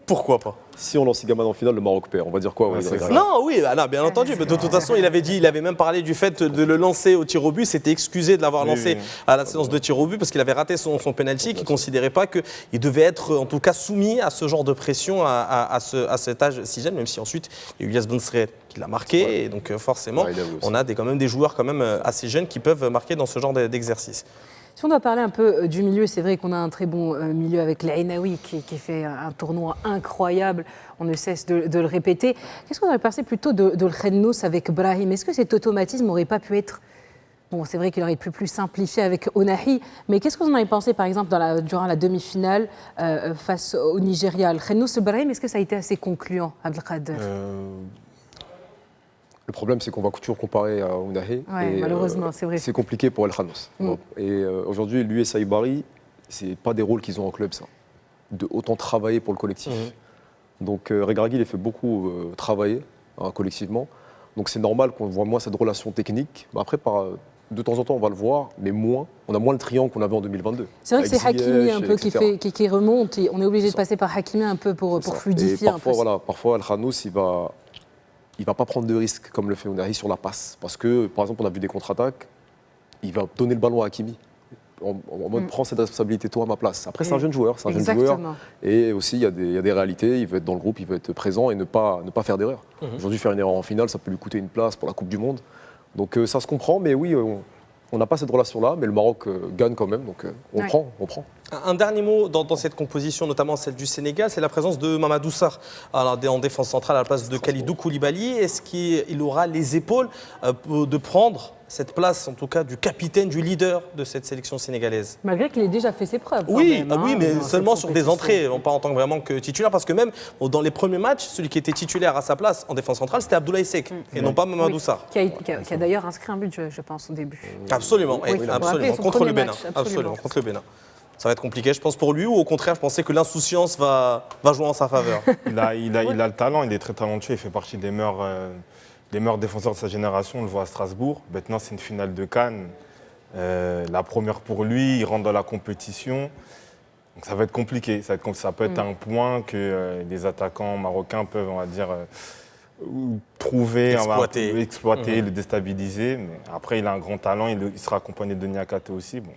Pourquoi pas? Si on lance Igaman en finale, le Maroc perd. On va dire quoi? Non, oui, bien entendu. Mais de toute façon, il avait même parlé du fait de le lancer au tir au but. S'était excusé de l'avoir lancé à la séance de tir au but parce qu'il avait raté son penalty, qu'il ne considérait pas qu'il devait être, en tout cas, soumis à ce genre de pression à cet âge si jeune, même si ensuite, il y a eu Youssef Nseri qui l'a marqué. Et donc, forcément, on a quand même des joueurs quand même assez jeunes qui peuvent marquer dans ce genre d'exercice. Si on doit parler un peu du milieu, c'est vrai qu'on a un très bon milieu avec l'Ainaoui qui fait un tournoi incroyable, on ne cesse de le répéter. Qu'est-ce qu'on aurait pensé plutôt de le Khenous avec Brahim? Est-ce que cet automatisme n'aurait pas pu être... Bon, c'est vrai qu'il aurait pu plus simplifier avec Onahi, mais qu'est-ce que vous en avez pensé par exemple durant la demi-finale face au Nigeria? Le Khenous, Brahim, est-ce que ça a été assez concluant, Abdelkader? Le problème, c'est qu'on va toujours comparer à Ounahi. Ouais, malheureusement, c'est vrai. C'est compliqué pour El Khanous. Et aujourd'hui, lui et Saibari, ce n'est pas des rôles qu'ils ont en club, ça. De autant travailler pour le collectif. Donc Regragui les fait beaucoup travailler collectivement. Donc c'est normal qu'on voit moins cette relation technique. Mais après, de temps en temps, on va le voir, mais moins. On a moins le triangle qu'on avait en 2022. C'est vrai que c'est Hakimi un peu qui remonte. Et on est obligé de passer par Hakimi un peu pour fluidifier un peu. Parfois, El Khanous, il va pas prendre de risques comme le fait Ounahi sur la passe. Parce que, par exemple, on a vu des contre-attaques, il va donner le ballon à Hakimi. En mode, prends cette responsabilité, toi à ma place. Après, c'est un jeune joueur. Et aussi, il y a des réalités. Il veut être dans le groupe, il veut être présent et ne pas faire d'erreur. Aujourd'hui, faire une erreur en finale, ça peut lui coûter une place pour la Coupe du Monde. Donc ça se comprend, mais oui, on n'a pas cette relation-là. Mais le Maroc gagne quand même, donc on prend. Un dernier mot dans cette composition, notamment celle du Sénégal, c'est la présence de Mamadou Sarr en défense centrale à la place de Kalidou Koulibaly. Est-ce qu'il aura les épaules de prendre cette place, en tout cas, du capitaine, du leader de cette sélection sénégalaise? Malgré qu'il ait déjà fait ses preuves. Oui, quand même, oui, mais dans seulement cette sur des compétition. entrées, pas en tant que vraiment que titulaire, parce que même dans les premiers matchs, celui qui était titulaire à sa place en défense centrale, c'était Abdoulaye Seck, et non pas Mamadou Oui, Sarr. qui a d'ailleurs inscrit un but, je pense, au début. Absolument, Oui, oui, il a rappelé absolument. son Contre premier le Bénin. match, absolument. Contre le Bénin. Ça va être compliqué, je pense, pour lui, ou au contraire, je pensais que l'insouciance va jouer en sa faveur. Il a le talent, il est très talentueux, il fait partie des meilleurs défenseurs de sa génération, on le voit à Strasbourg. Maintenant, c'est une finale de Cannes. La première pour lui, il rentre dans la compétition. Donc ça va être compliqué. Ça peut être un point que les attaquants marocains peuvent, on va dire, trouver, exploiter, le déstabiliser. Mais après, il a un grand talent, il sera accompagné de Niakate aussi. Bon,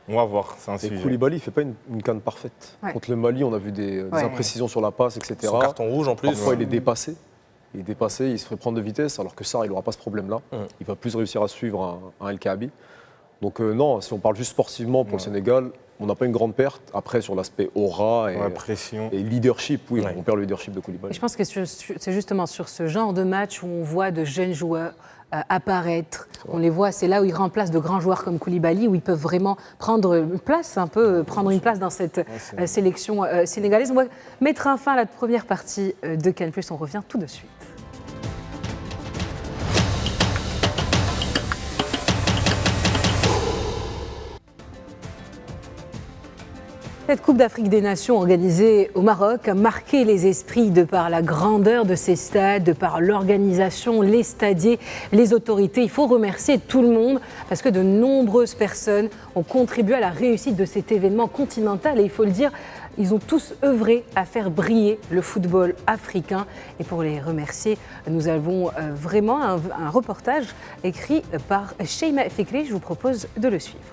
on va voir, c'est un sujet. Koulibaly, il ne fait pas une canne parfaite. Ouais. Contre le Mali, on a vu des imprécisions sur la passe, etc. Son carton rouge en plus. Parfois, il est dépassé. Il se fait prendre de vitesse, alors que Sarr, il n'aura pas ce problème-là. Il va plus réussir à suivre un El Kaabi. Donc non, si on parle juste sportivement pour le Sénégal, on n'a pas une grande perte. Après, sur l'aspect aura pression. et leadership, oui, on perd le leadership de Koulibaly. Et je pense que c'est justement sur ce genre de match où on voit de jeunes joueurs apparaître. On les voit, c'est là où ils remplacent de grands joueurs comme Koulibaly, où ils peuvent vraiment prendre une place dans cette sélection sénégalaise. On va mettre un fin à la première partie de Cannes+. On revient tout de suite. Cette Coupe d'Afrique des Nations organisée au Maroc a marqué les esprits de par la grandeur de ces stades, de par l'organisation, les stadiers, les autorités. Il faut remercier tout le monde parce que de nombreuses personnes ont contribué à la réussite de cet événement continental. Et il faut le dire, ils ont tous œuvré à faire briller le football africain. Et pour les remercier, nous avons vraiment un reportage écrit par Sheima Fikri. Je vous propose de le suivre.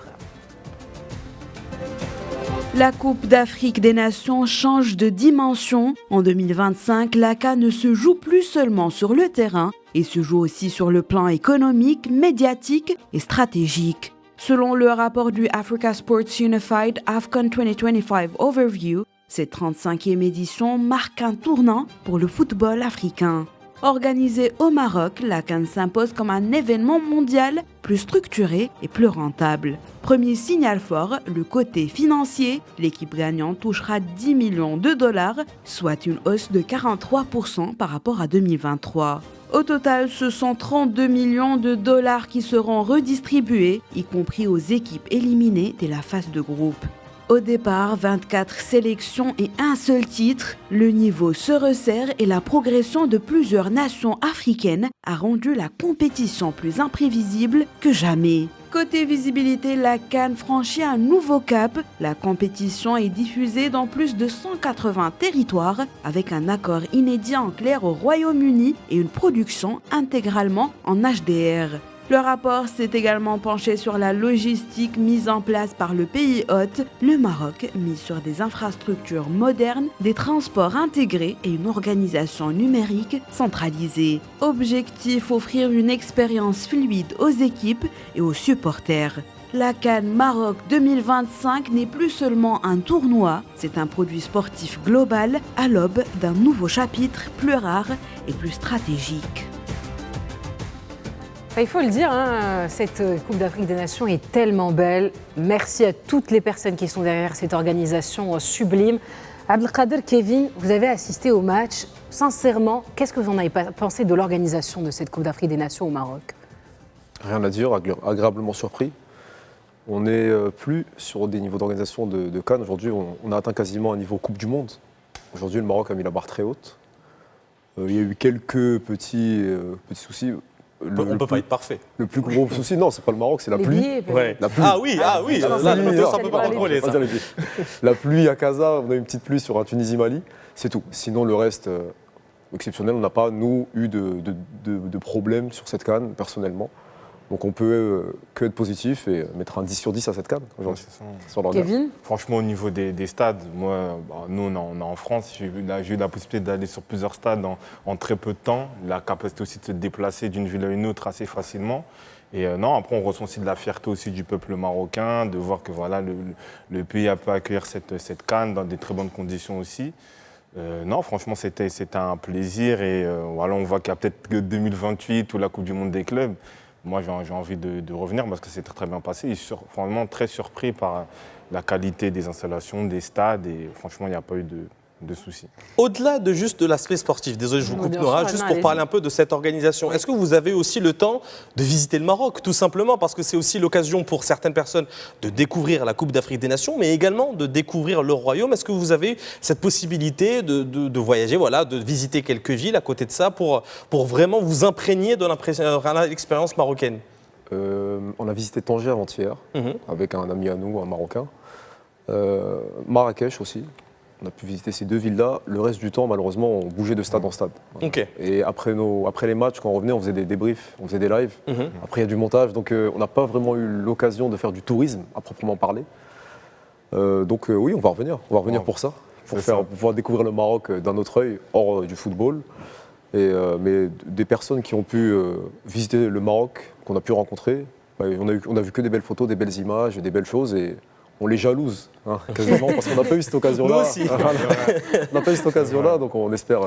La Coupe d'Afrique des Nations change de dimension. En 2025, la CAN ne se joue plus seulement sur le terrain et se joue aussi sur le plan économique, médiatique et stratégique. Selon le rapport du Africa Sports Unified AFCON 2025 Overview, cette 35e édition marque un tournant pour le football africain. Organisée au Maroc, la CAN s'impose comme un événement mondial plus structuré et plus rentable. Premier signal fort, le côté financier. L'équipe gagnante touchera 10 millions de dollars, soit une hausse de 43% par rapport à 2023. Au total, ce sont 32 millions de dollars qui seront redistribués, y compris aux équipes éliminées dès la phase de groupe. Au départ, 24 sélections et un seul titre, le niveau se resserre et la progression de plusieurs nations africaines a rendu la compétition plus imprévisible que jamais. Côté visibilité, la CAN franchit un nouveau cap. La compétition est diffusée dans plus de 180 territoires avec un accord inédit en clair au Royaume-Uni et une production intégralement en HDR. Le rapport s'est également penché sur la logistique mise en place par le pays hôte, le Maroc, mise sur des infrastructures modernes, des transports intégrés et une organisation numérique centralisée. Objectif, offrir une expérience fluide aux équipes et aux supporters. La CAN Maroc 2025 n'est plus seulement un tournoi, c'est un produit sportif global à l'aube d'un nouveau chapitre plus rare et plus stratégique. Il faut le dire, cette Coupe d'Afrique des Nations est tellement belle. Merci à toutes les personnes qui sont derrière cette organisation sublime. Abdelkader, Kevin, vous avez assisté au match. Sincèrement, qu'est-ce que vous en avez pensé de l'organisation de cette Coupe d'Afrique des Nations au Maroc? Rien à dire, agréablement surpris. On n'est plus sur des niveaux d'organisation de Cannes. Aujourd'hui, on a atteint quasiment un niveau Coupe du Monde. Aujourd'hui, le Maroc a mis la barre très haute. Il y a eu quelques petits soucis. On ne peut pas être parfait. Le plus gros souci, non, c'est pas le Maroc, c'est la pluie. La pluie. Ah oui, là, le moteur, ça ne peut pas contrôler ça. La pluie à Casa, on a eu une petite pluie sur un Tunisie-Mali, c'est tout. Sinon, le reste, exceptionnel, on n'a pas, nous, eu de problème sur cette CAN, personnellement. Donc on peut que être positif et mettre un 10 sur 10 à cette CAN. Kevin ? Franchement, au niveau des stades, moi, nous, on est en France. J'ai eu la possibilité d'aller sur plusieurs stades en très peu de temps. La capacité aussi de se déplacer d'une ville à une autre assez facilement. Et non, après, on ressent aussi de la fierté aussi du peuple marocain, de voir que voilà, le pays a pu accueillir cette CAN dans des très bonnes conditions aussi. Non, franchement, c'était un plaisir. Et voilà, on voit qu'il y a peut-être que 2028 ou la Coupe du Monde des clubs. Moi, j'ai envie de revenir parce que c'est très bien passé. Et je suis vraiment très surpris par la qualité des installations, des stades. Et franchement, il n'y a pas eu de soucis. Au-delà de juste de l'aspect sportif, désolé, je vous coupe Nora, juste pour parler un peu de cette organisation, est-ce que vous avez aussi le temps de visiter le Maroc, tout simplement parce que c'est aussi l'occasion pour certaines personnes de découvrir la Coupe d'Afrique des Nations, mais également de découvrir le royaume. Est-ce que vous avez cette possibilité de voyager, voilà, de visiter quelques villes à côté de ça pour vraiment vous imprégner de l'expérience marocaine? On a visité Tanger avant-hier avec un ami à nous, un Marocain. Marrakech aussi. On a pu visiter ces 2 villes-là. Le reste du temps, malheureusement, on bougeait de stade en stade. Okay. Et après les matchs, quand on revenait, on faisait des débriefs, on faisait des lives. Après, il y a du montage. Donc, on n'a pas vraiment eu l'occasion de faire du tourisme, à proprement parler. Oui, on va revenir. On va revenir pour ça. Pour pouvoir découvrir le Maroc d'un autre œil, hors du football. Mais des personnes qui ont pu visiter le Maroc, qu'on a pu rencontrer, on a vu que des belles photos, des belles images, des belles choses. Et on les jalouse, quasiment, parce qu'on n'a pas eu cette occasion-là. Nous aussi. On n'a pas eu cette occasion-là, donc on espère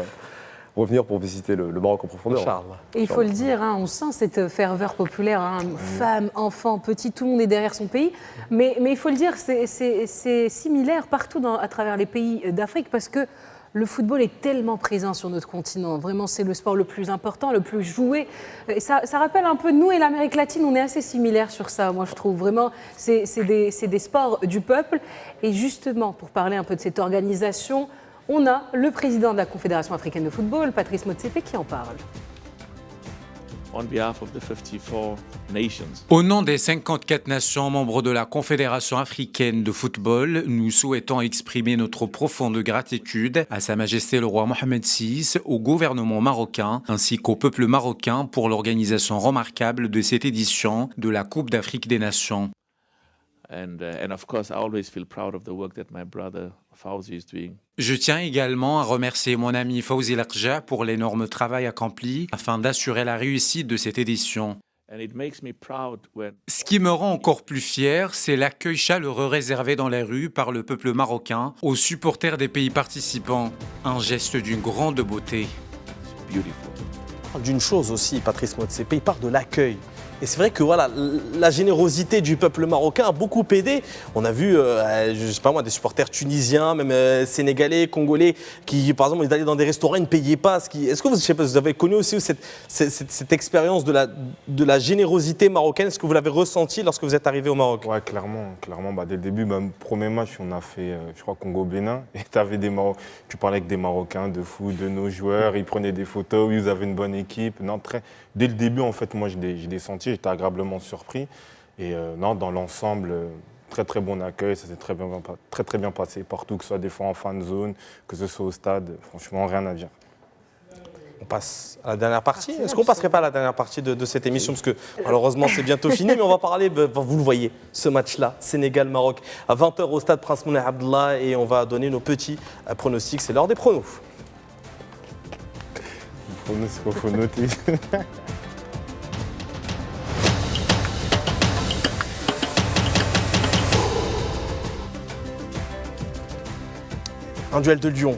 revenir pour visiter le Maroc en profondeur. Et il faut le dire, on sent cette ferveur populaire, femmes, enfants, petits, tout le monde est derrière son pays. Mais il faut le dire, c'est similaire partout à travers les pays d'Afrique, parce que le football est tellement présent sur notre continent. Vraiment, c'est le sport le plus important, le plus joué. Et ça rappelle un peu, nous et l'Amérique latine, on est assez similaires sur ça, moi je trouve. Vraiment, c'est des sports du peuple. Et justement, pour parler un peu de cette organisation, on a le président de la Confédération africaine de football, Patrice Motsepe, qui en parle. Au nom des 54 nations membres de la Confédération africaine de football, nous souhaitons exprimer notre profonde gratitude à Sa Majesté le roi Mohamed VI, au gouvernement marocain ainsi qu'au peuple marocain pour l'organisation remarquable de cette édition de la Coupe d'Afrique des Nations. Je tiens également à remercier mon ami Fawzi Lakja pour l'énorme travail accompli afin d'assurer la réussite de cette édition. Ce qui me rend encore plus fier, c'est l'accueil chaleureux réservé dans les rues par le peuple marocain aux supporters des pays participants. Un geste d'une grande beauté. D'une chose aussi, Patrice Motsepe, il parle de l'accueil. Et c'est vrai que voilà, la générosité du peuple marocain a beaucoup aidé. On a vu, je sais pas moi, des supporters tunisiens, même sénégalais, congolais, qui par exemple, ils allaient dans des restaurants, ils ne payaient pas. Est-ce que vous avez connu aussi cette expérience de la générosité marocaine? Est-ce que vous l'avez ressenti lorsque vous êtes arrivé au Maroc? Ouais, clairement. Dès le début, premier match, on a fait, je crois, Congo-Bénin. Et tu parlais avec des Marocains de foot, de nos joueurs, ils prenaient des photos, ils avaient une bonne équipe. Non, dès le début, en fait, moi, je l'ai senti. J'étais agréablement surpris. Et dans l'ensemble, très bon accueil. Ça s'est très bien passé partout, que ce soit des fois en fan zone, que ce soit au stade. Franchement, rien à dire. On passe à la dernière partie. Est-ce qu'on ne passerait pas à la dernière partie de cette émission? Parce que malheureusement, c'est bientôt fini. Mais on va parler, vous le voyez, ce match-là, Sénégal-Maroc, à 20h au stade Prince Moulay Abdallah. Et on va donner nos petits pronostics. C'est l'heure des pronos. Il faut noter. Un duel de Lyon,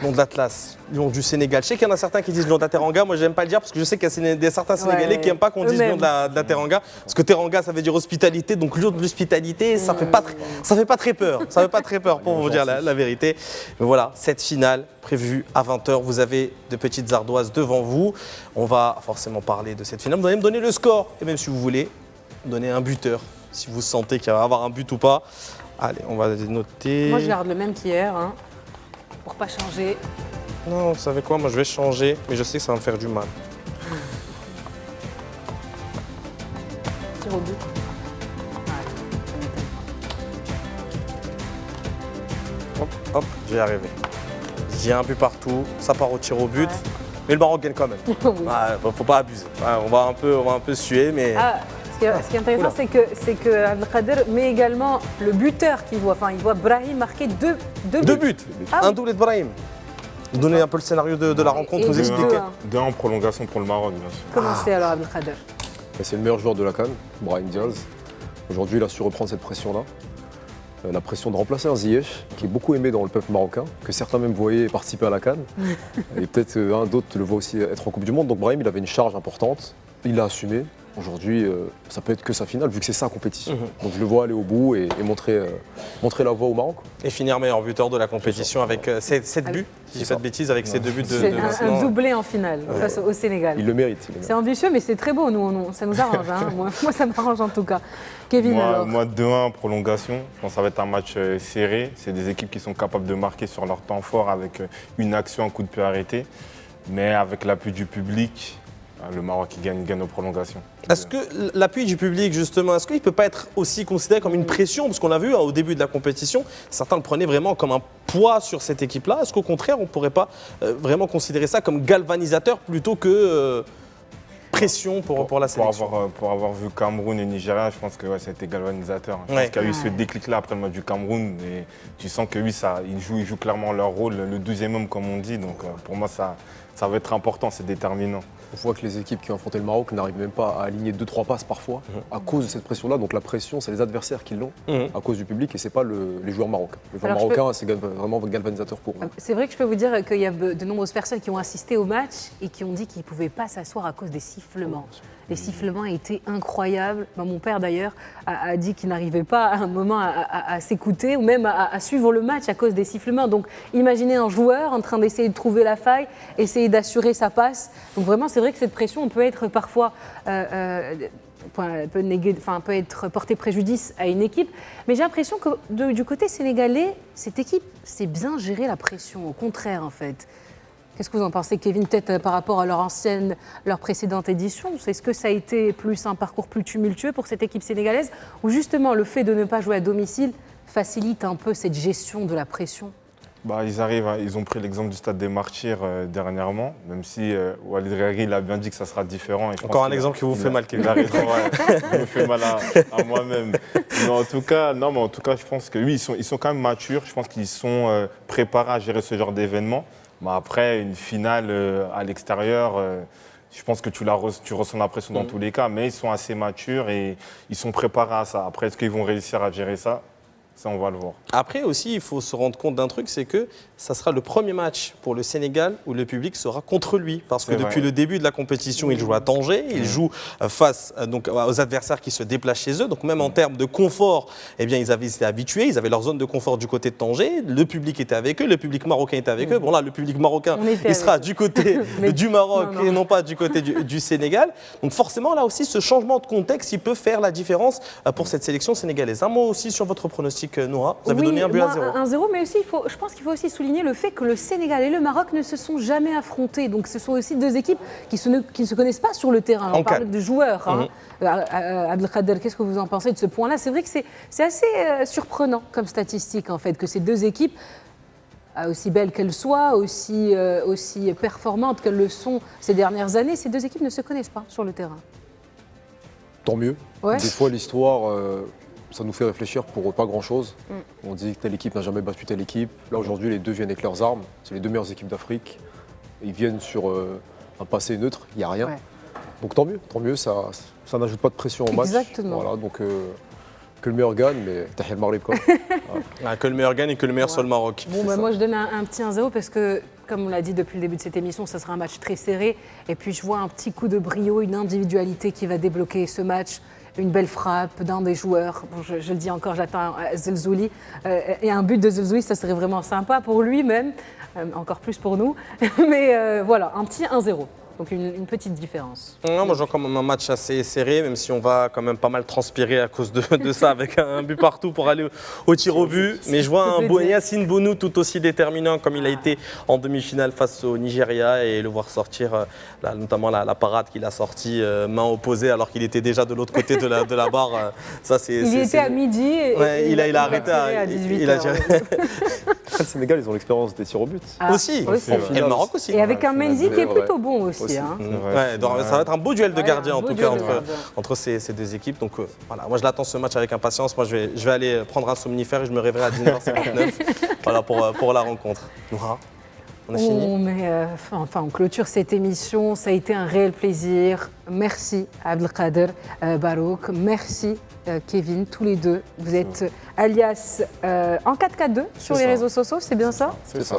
Lion de l'Atlas, Lion du Sénégal. Je sais qu'il y en a certains qui disent Lion de la Teranga. Moi, j'aime pas le dire parce que je sais qu'il y a certains Sénégalais qui n'aiment pas qu'on dise Lion de la Teranga. Parce que Teranga, ça veut dire hospitalité. Donc Lion de l'hospitalité, ça fait pas très peur. Ça fait pas très peur pour vous dire la vérité. Mais voilà, cette finale prévue à 20h. Vous avez de petites ardoises devant vous. On va forcément parler de cette finale. Vous allez me donner le score. Et même si vous voulez, donner un buteur. Si vous sentez qu'il va y avoir un but ou pas. Allez, on va noter. Moi, je garde le même qu'hier. Pour pas changer. Non, vous savez quoi, moi je vais changer, mais je sais que ça va me faire du mal. Tir au but. Hop, je vais y arriver. Il y a un but partout, ça part au tir au but, mais le Maroc gagne quand même. Oui. Faut pas abuser. On va un peu suer, mais... Ce qui est intéressant, c'est que Abdelkader met également le buteur qu'il voit. Enfin, il voit Brahim marquer deux buts. Un doublé de Brahim. Vous donnez un peu le scénario de la rencontre, vous expliquez. 2-1 en prolongation pour le Maroc, bien sûr. Comment c'est alors, Abdelkader? C'est le meilleur joueur de la CAN, Brahim Diaz. Aujourd'hui, il a su reprendre cette pression-là. La pression de remplacer un Ziyech, qui est beaucoup aimé dans le peuple marocain, que certains même voyaient participer à la CAN. Et peut-être un d'autre le voit aussi être en Coupe du Monde. Donc Brahim, il avait une charge importante. Il l'a assumé. Aujourd'hui, ça peut être que sa finale, vu que c'est sa compétition. Donc je le vois aller au bout et montrer la voie au Maroc. Et finir meilleur buteur de la compétition avec 7 buts, si je dis pas de bêtises, avec ses 2 buts de C'est un doublé en finale face au Sénégal. Il le mérite. C'est ambitieux, mais c'est très beau. Ça nous arrange. Hein. Moi, ça m'arrange en tout cas. Kevin, alors Moi, 2-1 prolongation. Je pense que ça va être un match serré. C'est des équipes qui sont capables de marquer sur leur temps fort avec une action, un coup de pied arrêté. Mais avec l'appui du public, le Maroc qui gagne aux prolongations. Est-ce que l'appui du public, justement, est-ce qu'il ne peut pas être aussi considéré comme une pression? Parce qu'on a vu au début de la compétition, certains le prenaient vraiment comme un poids sur cette équipe-là. Est-ce qu'au contraire, on ne pourrait pas vraiment considérer ça comme galvanisateur plutôt que pression pour la sélection? Pour avoir vu Cameroun et Nigeria, je pense que ça a été galvanisateur. Je pense qu'il y a eu ce déclic-là après le match du Cameroun. Et tu sens que oui, ils jouent clairement leur rôle, le 12e homme, comme on dit. Donc pour moi, ça va être important, c'est déterminant. On voit que les équipes qui ont affronté le Maroc n'arrivent même pas à aligner 2-3 passes parfois à cause de cette pression-là. Donc la pression, c'est les adversaires qui l'ont à cause du public et c'est pas les joueurs marocains. Les joueurs marocains, c'est vraiment galvanisateur pour eux. C'est vrai que je peux vous dire qu'il y a de nombreuses personnes qui ont assisté au match et qui ont dit qu'ils ne pouvaient pas s'asseoir à cause des sifflements. Les sifflements étaient incroyables. Mon père d'ailleurs a dit qu'il n'arrivait pas à un moment à s'écouter ou même à suivre le match à cause des sifflements. Donc imaginez un joueur en train d'essayer de trouver la faille, essayer d'assurer sa passe. Donc vraiment c'est vrai que cette pression peut être parfois peut être porter préjudice à une équipe. Mais j'ai l'impression que du côté sénégalais, cette équipe sait bien gérer la pression. Au contraire en fait. Qu'est-ce que vous en pensez, Kevin, peut-être par rapport à leur précédente édition? Est-ce que ça a été un parcours plus tumultueux pour cette équipe sénégalaise ou justement le fait de ne pas jouer à domicile facilite un peu cette gestion de la pression? Ils ont pris l'exemple du Stade des Martyrs dernièrement, même si Walid Regragui il a bien dit que ça sera différent. Et encore un exemple qui vous fait mal, Kevin. Il a raison, il me fait mal à moi-même. Mais en tout cas, je pense que oui, ils sont quand même matures. Je pense qu'ils sont préparés à gérer ce genre d'événement. Mais après, une finale à l'extérieur, je pense que tu ressens la pression dans tous les cas, mais ils sont assez matures et ils sont préparés à ça. Après, est-ce qu'ils vont réussir à gérer ça? Ça, on va le voir. Après aussi, il faut se rendre compte d'un truc, c'est que ça sera le premier match pour le Sénégal où le public sera contre lui. Parce que depuis le début de la compétition, il joue à Tanger, il joue face aux adversaires qui se déplacent chez eux. Donc même en termes de confort, eh bien, ils avaient été habitués, ils avaient leur zone de confort du côté de Tanger. Le public était avec eux, le public marocain était avec eux. Bon là, le public marocain, il sera du côté du Maroc et non pas du côté du Sénégal. Donc forcément, là aussi, ce changement de contexte, il peut faire la différence pour cette sélection sénégalaise. Un mot aussi sur votre pronostic. Noura, vous avez donné un but à 0. 1-0, mais aussi, je pense qu'il faut aussi souligner le fait que le Sénégal et le Maroc ne se sont jamais affrontés. Donc ce sont aussi deux équipes qui ne se connaissent pas sur le terrain. On parle de joueurs. Abdelkader, qu'est-ce que vous en pensez de ce point-là? C'est vrai que c'est assez surprenant comme statistique, en fait, que ces deux équipes, aussi belles qu'elles soient, aussi performantes qu'elles le sont ces dernières années, ces deux équipes ne se connaissent pas sur le terrain. Tant mieux. Des fois, l'histoire... ça nous fait réfléchir pour pas grand-chose. On dit que telle équipe n'a jamais battu telle équipe. Là, aujourd'hui, les deux viennent avec leurs armes. C'est les deux meilleures équipes d'Afrique. Ils viennent sur un passé neutre, il n'y a rien. Donc tant mieux, ça n'ajoute pas de pression au match. Exactement. Voilà, donc que le meilleur gagne, mais Tahir Marlib quoi. Que le meilleur gagne et que le meilleur soit le Maroc. Bon, moi, je donne un petit 1-0 parce que, comme on l'a dit depuis le début de cette émission, ça sera un match très serré. Et puis, je vois un petit coup de brio, une individualité qui va débloquer ce match. Une belle frappe d'un des joueurs. Bon, je le dis encore, j'attends Zelzouli. Et un but de Zelzouli, ça serait vraiment sympa pour lui-même, encore plus pour nous. Mais voilà, un petit 1-0. Donc une petite différence. Non, moi je vois quand même un match assez serré, même si on va quand même pas mal transpirer à cause de ça, avec un but partout pour aller au tir au but. Mais je vois un Yacine Bounou tout aussi déterminant comme il a été en demi-finale face au Nigeria et le voir sortir, notamment la parade qu'il a sortie main opposée alors qu'il était déjà de l'autre côté de la barre. Ça, il était à midi et il a arrêté à 18h. Le Sénégal, ils ont l'expérience des tirs au but. Aussi. Et le Maroc aussi. Et avec un Mendy qui est plutôt bon aussi. Hein. Ça va être un beau duel de gardiens en tout cas entre ces deux équipes. Donc voilà, moi je l'attends ce match avec impatience. Moi je vais aller prendre un somnifère et je me réveillerai à 19h59 voilà, pour la rencontre. Noura. On a fini. On clôture cette émission. Ça a été un réel plaisir. Merci Abdelkader Barouk. Merci Kevin, tous les deux. Vous êtes alias en 4-4-2 sur les réseaux sociaux, c'est bien ça? C'est ça.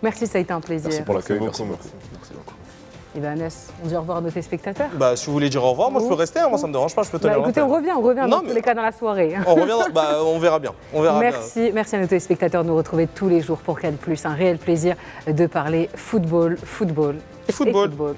Merci, ça a été un plaisir. Merci pour l'accueil. Merci Merci. beaucoup. Et bien Anas, on dit au revoir à nos téléspectateurs. Bah, si vous voulez dire au revoir, moi je peux rester, moi ça me dérange pas, je peux tenir Écoutez, on revient Non, dans tous les cas dans la soirée. On reviendra, on verra bien. Merci à nos téléspectateurs de nous retrouver tous les jours pour Cannes+. Un réel plaisir de parler football. Et football.